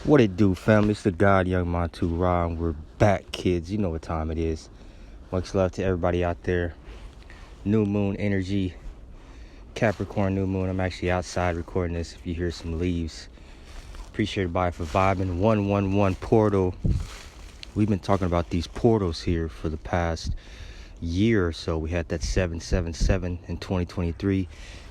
What it do, family? It's the God Young Montu-Ra, and we're back, kids. You know what time it is. Much love to everybody out there. New moon energy, Capricorn new moon. I'm actually outside recording this. If you hear some leaves, appreciate everybody for vibing. 111 portal. We've been talking about these portals here for the past year or so. We had that 777 in 2023.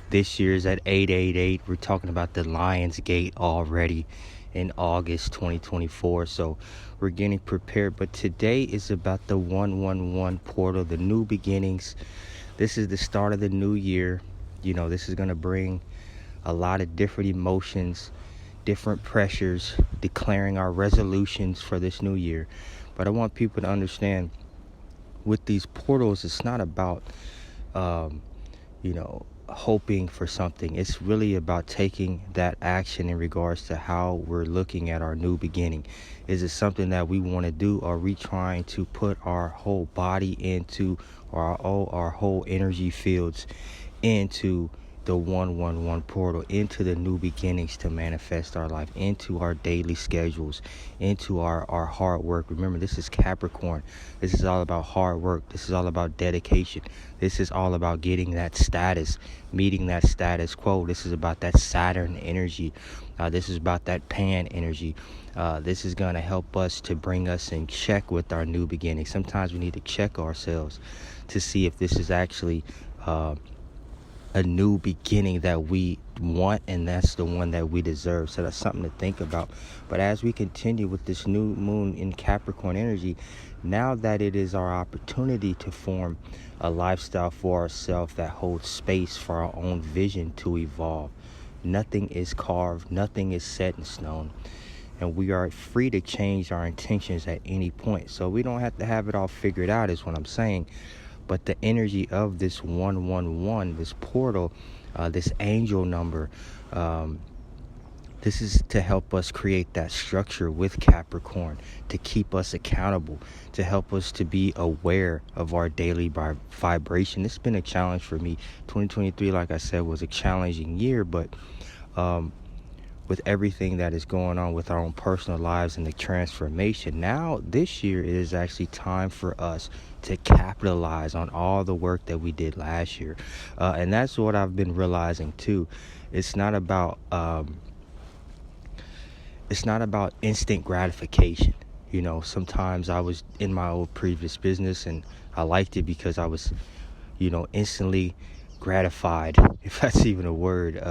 This year's at 888. We're talking about the Lion's Gate already in August 2024. So we're getting prepared. But today is about the 111 portal, the new beginnings. This is the start of the new year. You know, this is going to bring a lot of different emotions, different pressures, declaring our resolutions for this new year. But I want people to understand with these portals, it's not about, hoping for something. It's really about taking that action in regards to how we're looking at our new beginning. Is it something that we want to do? Or are we trying to put our whole body into, or our whole energy fields into the 111 portal, into the new beginnings to manifest our life, into our daily schedules, into our hard work? Remember, this is Capricorn. This is all about hard work. This is all about dedication. This is all about getting that status, meeting that status quo. This is about that Saturn energy. This is about that Pan energy. This is going to help us to bring us in check with our new beginning. Sometimes we need to check ourselves to see if this is actually a new beginning that we want, and that's the one that we deserve. So that's something to think about. But as we continue with this new moon in Capricorn energy, now that it is our opportunity to form a lifestyle for ourselves that holds space for our own vision to evolve. Nothing is carved, nothing is set in stone, and we are free to change our intentions at any point. So we don't have to have it all figured out, is what I'm saying. But the energy of this 111, this portal, this angel number, this is to help us create that structure with Capricorn, to keep us accountable, to help us to be aware of our daily vibration. It's been a challenge for me. 2023, like I said, was a challenging year, but with everything that is going on with our own personal lives and the transformation, now this year it is actually time for us to capitalize on all the work that we did last year. And that's what I've been realizing too. It's not about instant gratification. You know, sometimes I was in my old previous business and I liked it because I was, instantly gratified, if that's even a word,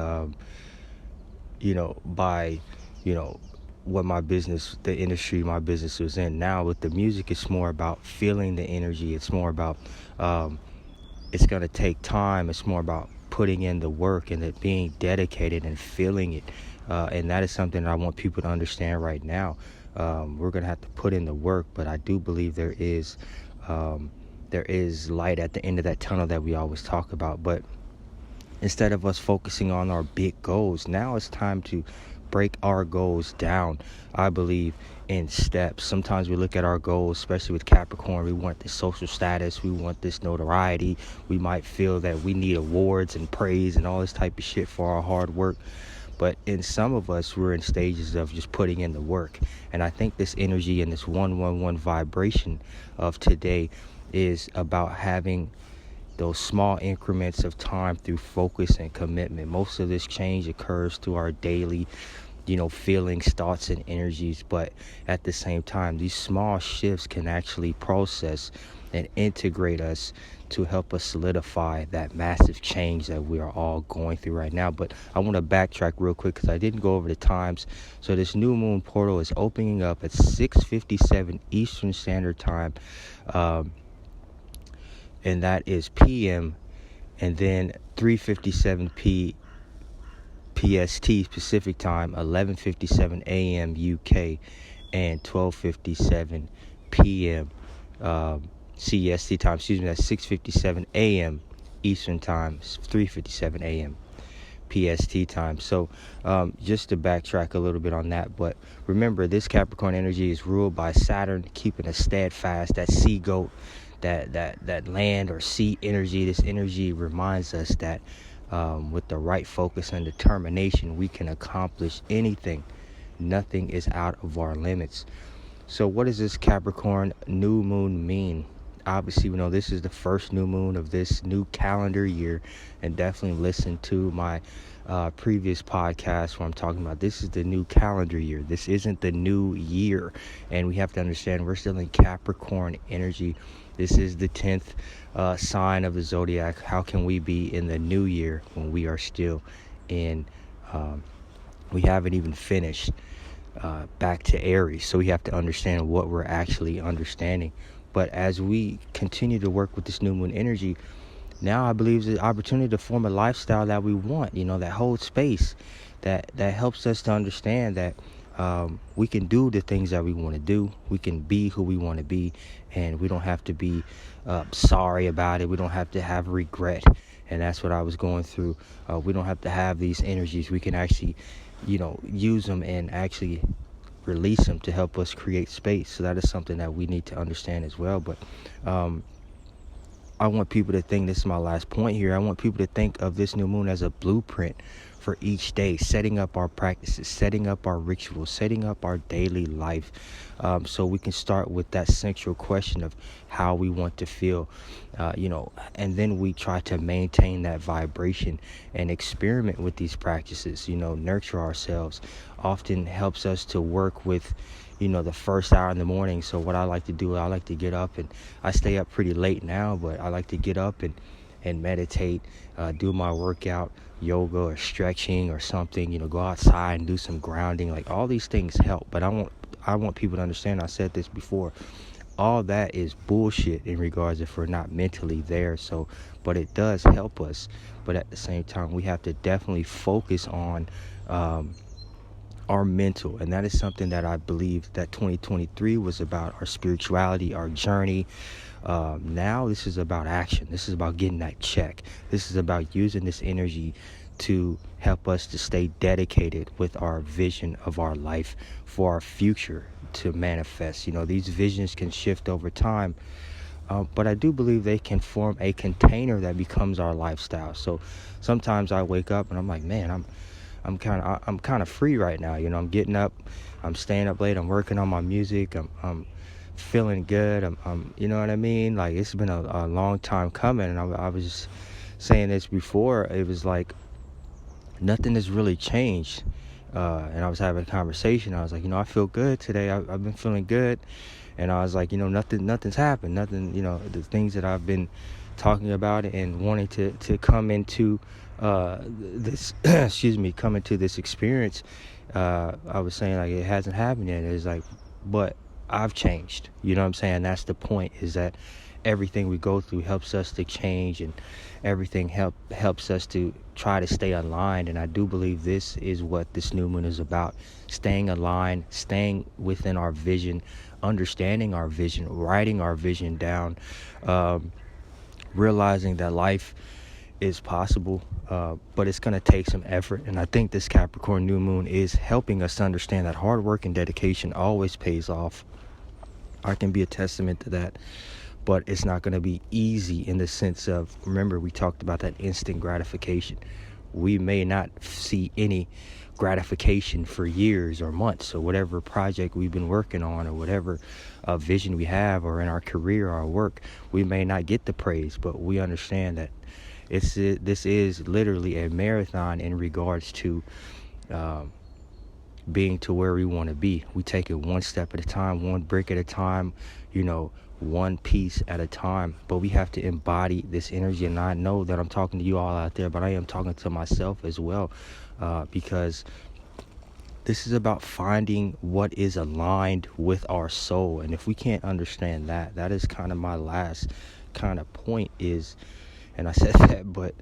by, what the industry my business was in. Now with the music, it's more about feeling the energy. It's more about, it's going to take time. It's more about putting in the work and it being dedicated and feeling it. And that is something that I want people to understand right now. We're going to have to put in the work, but I do believe there is light at the end of that tunnel that we always talk about. But instead of us focusing on our big goals, now it's time to break our goals down, I believe, in steps. Sometimes we look at our goals, especially with Capricorn, we want this social status, we want this notoriety, we might feel that we need awards and praise and all this type of shit for our hard work. But in some of us, we're in stages of just putting in the work. And I think this energy and this 111 vibration of today is about having those small increments of time through focus and commitment. Most of this change occurs through our daily, feelings, thoughts, and energies. But at the same time, these small shifts can actually process and integrate us to help us solidify that massive change that we are all going through right now. But I want to backtrack real quick because I didn't go over the times. So this new moon portal is opening up at 6:57 Eastern Standard Time. And that is PM, and then 3:57 PST Pacific Time, 11:57 AM UK, and 12:57 PM CEST time. Excuse me, that's 6:57 AM Eastern Time, 3:57 AM PST time. So just to backtrack a little bit on that, but remember, this Capricorn energy is ruled by Saturn, keeping us steadfast, that sea goat, that land or sea energy. This energy reminds us that with the right focus and determination, we can accomplish anything nothing is out of our limits. So what does this Capricorn new moon mean? Obviously, we know this is the first new moon of this new calendar year, and definitely listen to my previous podcast where I'm talking about this is the new calendar year. This isn't the new year, and we have to understand we're still in Capricorn energy. This is the 10th sign of the zodiac. How can we be in the new year when we are still in, we haven't even finished back to Aries? So we have to understand what we're actually understanding. But as we continue to work with this new moon energy, now I believe is the opportunity to form a lifestyle that we want, that holds space, that helps us to understand that we can do the things that we want to do. We can be who we want to be, and we don't have to be sorry about it. We don't have to have regret. And that's what I was going through. We don't have to have these energies. We can actually, use them and actually release them to help us create space. So that is something that we need to understand as well. But I want people to think, this is my last point here, I want people to think of this new moon as a blueprint for each day, setting up our practices, setting up our rituals, setting up our daily life. So we can start with that central question of how we want to feel, and then we try to maintain that vibration and experiment with these practices, nurture ourselves. Often helps us to work with, the first hour in the morning. So what I like to do, I like to get up, and I stay up pretty late now, but I like to get up and meditate, do my workout, yoga or stretching or something, go outside and do some grounding. Like, all these things help, but I want people to understand, I said this before, all that is bullshit in regards if we're not mentally there. So, but it does help us. But at the same time, we have to definitely focus on our mental, and that is something that I believe that 2023 was about, our spirituality, our journey. Now this is about action. This is about getting that check. This is about using this energy to help us to stay dedicated with our vision of our life for our future to manifest. These visions can shift over time, but I do believe they can form a container that becomes our lifestyle. So sometimes I wake up and I'm like, man, I'm kind of free right now. I'm getting up, I'm staying up late, I'm working on my music, I'm feeling good. I'm you know what I mean? Like, it's been a long time coming, and I was just saying this before. It was like nothing has really changed. And I was having a conversation. I was like, I feel good today. I've been feeling good, and I was like, nothing's happened. Nothing. The things that I've been talking about and wanting to come into this come into this experience, I was saying, like, it hasn't happened yet. It's like, but I've changed. You know what I'm saying? That's the point, is that everything we go through helps us to change, and everything helps us to try to stay aligned. And I do believe this is what this new moon is about: staying aligned, staying within our vision, understanding our vision, writing our vision down, realizing that life is possible, but it's going to take some effort. And I think this Capricorn new moon is helping us to understand that hard work and dedication always pays off. I can be a testament to that, but it's not going to be easy in the sense of, remember, we talked about that instant gratification. We may not see any gratification for years or months, or whatever project we've been working on, or whatever vision we have, or in our career, our work, we may not get the praise, but we understand that this is literally a marathon in regards to being to where we want to be. We take it one step at a time, one brick at a time, one piece at a time. But we have to embody this energy. And I know that I'm talking to you all out there, but I am talking to myself as well, because this is about finding what is aligned with our soul. And if we can't understand that, that is kind of my last kind of point is, and I said that, but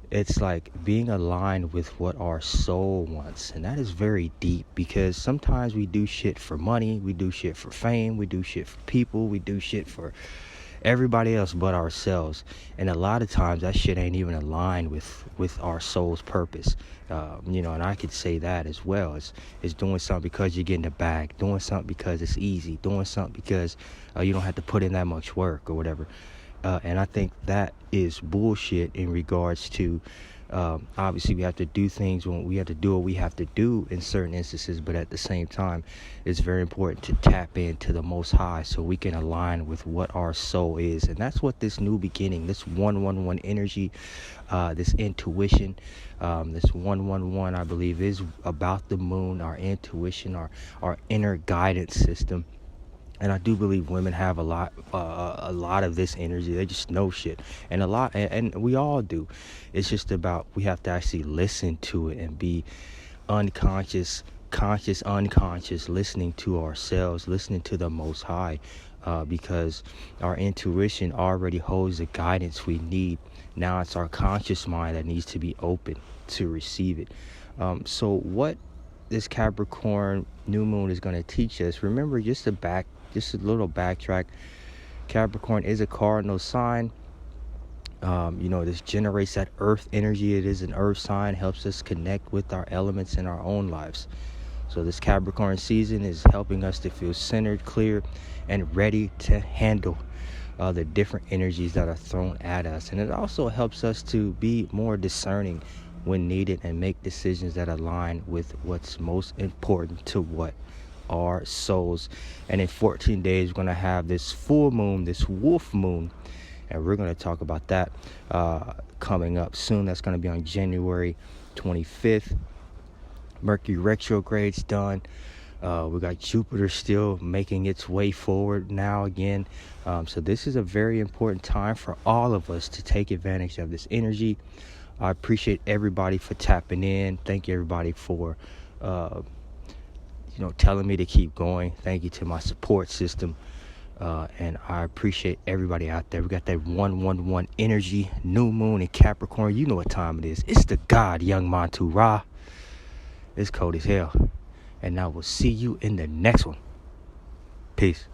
it's like being aligned with what our soul wants. And that is very deep, because sometimes we do shit for money, we do shit for fame, we do shit for people, we do shit for everybody else but ourselves. And a lot of times that shit ain't even aligned with our soul's purpose. And I could say that as well. It's doing something because you're getting a bag, doing something because it's easy, doing something because you don't have to put in that much work or whatever. And I think that is bullshit in regards to Obviously, we have to do things when we have to do what we have to do in certain instances, but at the same time, it's very important to tap into the Most High so we can align with what our soul is. And that's what this new beginning, this 111 energy, this intuition, this 111, I believe, is about the moon, our intuition, our inner guidance system. And I do believe women have a lot of this energy. They just know shit, and we all do. It's just about, we have to actually listen to it and be unconscious, unconscious, listening to ourselves, listening to the Most High, because our intuition already holds the guidance we need. Now it's our conscious mind that needs to be open to receive it. So what this Capricorn new moon is going to teach us, remember, just a little backtrack, Capricorn is a cardinal sign. This generates that earth energy. It is an earth sign, helps us connect with our elements in our own lives. So this Capricorn season is helping us to feel centered, clear, and ready to handle the different energies that are thrown at us. And it also helps us to be more discerning when needed and make decisions that align with what's most important to what our souls. And in 14 days, we're going to have this full moon, this wolf moon, and we're going to talk about that coming up soon. That's going to be on January 25th. Mercury retrograde's done. We got Jupiter still making its way forward now again. So this is a very important time for all of us to take advantage of this energy. I appreciate everybody for tapping in. Thank you, everybody, for telling me to keep going. Thank you to my support system. And I appreciate everybody out there. We got that 111 energy, new moon in Capricorn. You know what time it is. It's the God, young Montu-Ra. It's cold as hell. And I will see you in the next one. Peace.